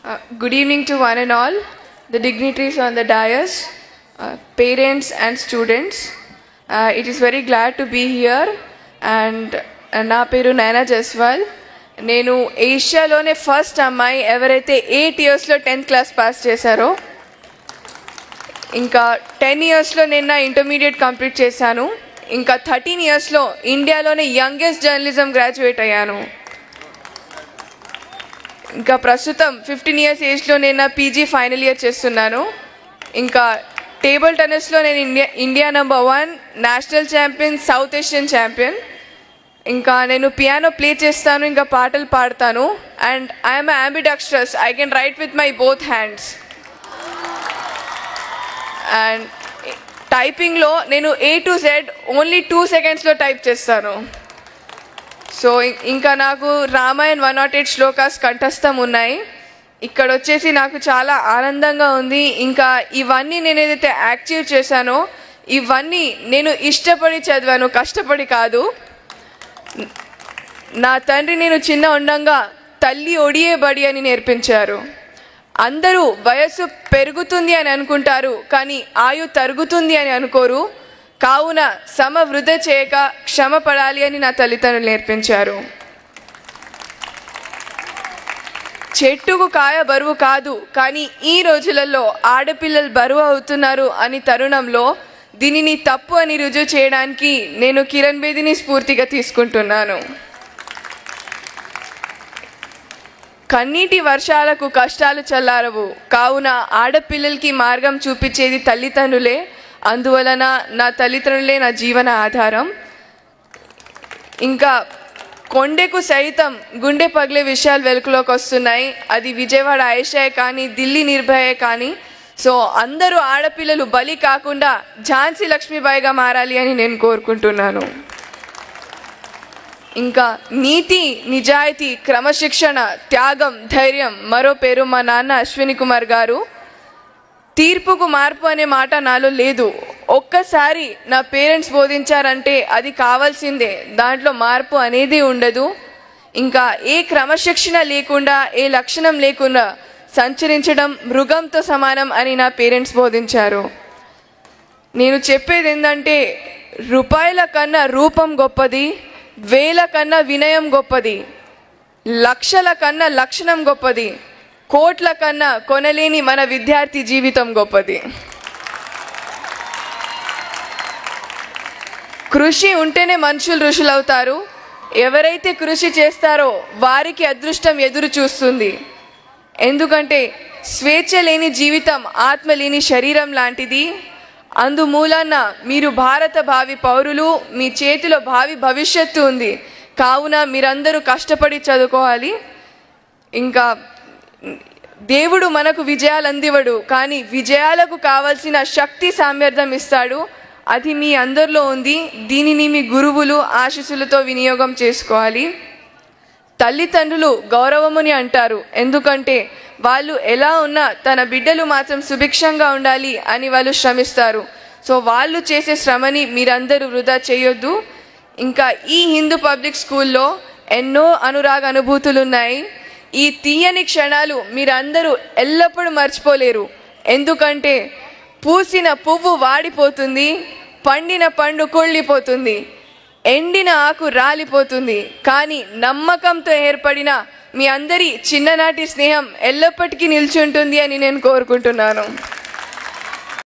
Good evening to one and all, the dignitaries on the dais, parents and students. It is very glad to be here, and na peru Naina Jaswal. Nenu Asia lone first amai evaraithe 8 years lo 10th class pass chesaro. Inka 10 years lo nenu intermediate complete chesanu. Inka 13 years lo India lone youngest journalism graduate ayyanu. ఇంకా ప్రస్తుతం 15 years ఏజ్లో నేను నా PG final year చేస్తున్నాను. ఇంకా table టెన్నిస్లో నేను India number 1 national champion, south Asian champion. ఇంకా నేను పియానో ప్లే చేస్తాను, ఇంకా పాటలు పాడతాను. And I'm ambidextrous, I can write with my both hands. And టైపింగ్లో నేను A to Z ఓన్లీ 2 secondsలో టైప్ చేస్తాను. సో ఇంకా నాకు రామాయణ్ 108 శ్లోకాస్ కంఠస్థం ఉన్నాయి. ఇక్కడ వచ్చేసి నాకు చాలా ఆనందంగా ఉంది. ఇంకా ఇవన్నీ నేను ఏదైతే యాక్టివ్ చేశానో ఇవన్నీ నేను ఇష్టపడి చదివాను, కష్టపడి కాదు. నా తండ్రి నేను చిన్న ఉండంగా తల్లి ఒడియే బడి అని నేర్పించారు. అందరూ వయస్సు పెరుగుతుంది అని అనుకుంటారు, కానీ ఆయు తరుగుతుంది అని అనుకోరు. కావున సమ వృధ చేయక క్షమ పడాలి అని నా తల్లిదండ్రులు నేర్పించారు. చెట్టుకు కాయ బరువు కాదు, కానీ ఈ రోజులలో ఆడపిల్లలు బరువు అవుతున్నారు అని తరుణంలో దీనిని తప్పు అని రుజువు చేయడానికి నేను కిరణ్ బేదిని స్ఫూర్తిగా తీసుకుంటున్నాను. కన్నీటి వర్షాలకు కష్టాలు చల్లారవు, కావున ఆడపిల్లలకి మార్గం చూపించేది తల్లిదండ్రులే. అందువలన నా తల్లిదండ్రులే నా జీవన ఆధారం. ఇంకా కొండకు సైతం గుండె పగిలే విషయాలు వెలుగులోకి వస్తున్నాయి. అది విజయవాడ ఆయేషాయే కానీ, ఢిల్లీ నిర్భయే కానీ. సో అందరూ ఆడపిల్లలు బలి కాకుండా ఝాన్సీ లక్ష్మీబాయిగా మారాలి అని నేను కోరుకుంటున్నాను. ఇంకా నీతి, నిజాయితీ, క్రమశిక్షణ, త్యాగం, ధైర్యం మరో పేరు మా నాన్న అశ్విని కుమార్ గారు. తీర్పుకు మార్పు అనే మాట నాలో లేదు. ఒక్కసారి నా పేరెంట్స్ బోధించారంటే అది కావాల్సిందే, దాంట్లో మార్పు అనేది ఉండదు. ఇంకా ఏ క్రమశిక్షణ లేకుండా, ఏ లక్షణం లేకుండా సంచరించడం మృగంతో సమానం అని నా పేరెంట్స్ బోధించారు. నేను చెప్పేది ఏంటంటే, రూపాయల కన్నా రూపం గొప్పది, వేల కన్నా వినయం గొప్పది, లక్షల కన్నా లక్షణం గొప్పది, కోట్ల కన్నా కొనలేని మన విద్యార్థి జీవితం గొప్పది. కృషి ఉంటేనే మనుషులు ఋషులు అవుతారు. ఎవరైతే కృషి చేస్తారో వారికి అదృష్టం ఎదురు చూస్తుంది. ఎందుకంటే స్వేచ్ఛ లేని జీవితం ఆత్మ లేని శరీరం లాంటిది. అందుమూలన మీరు భారత భావి పౌరులు, మీ చేతిలో భావి భవిష్యత్తు ఉంది. కావున మీరందరూ కష్టపడి చదువుకోవాలి. ఇంకా దేవుడు మనకు విజయాలు అందివడు, కానీ విజయాలకు కావలసిన శక్తి సామర్థ్యం ఇస్తాడు. అది మీ అందరిలో ఉంది. దీనిని మీ గురువులు ఆశీస్సులతో వినియోగం చేసుకోవాలి. తల్లిదండ్రులు గౌరవముని అంటారు, ఎందుకంటే వాళ్ళు ఎలా ఉన్నా తన బిడ్డలు మాత్రం సుభిక్షంగా ఉండాలి అని వాళ్ళు శ్రమిస్తారు. సో వాళ్ళు చేసే శ్రమని మీరందరూ వృధా చేయొద్దు. ఇంకా ఈ హిందూ పబ్లిక్ స్కూల్లో ఎన్నో అనురాగ అనుభూతులు ఉన్నాయి. ఈ తీయని క్షణాలు మీరందరూ ఎల్లప్పుడూ మర్చిపోలేరు. ఎందుకంటే పూసిన పువ్వు వాడిపోతుంది, పండిన పండు కుళ్ళిపోతుంది, ఎండిన ఆకు రాలిపోతుంది, కానీ నమ్మకంతో ఏర్పడిన మీ అందరి చిన్ననాటి స్నేహం ఎల్లప్పటికీ నిలిచి ఉంటుంది అని నేను కోరుకుంటున్నాను.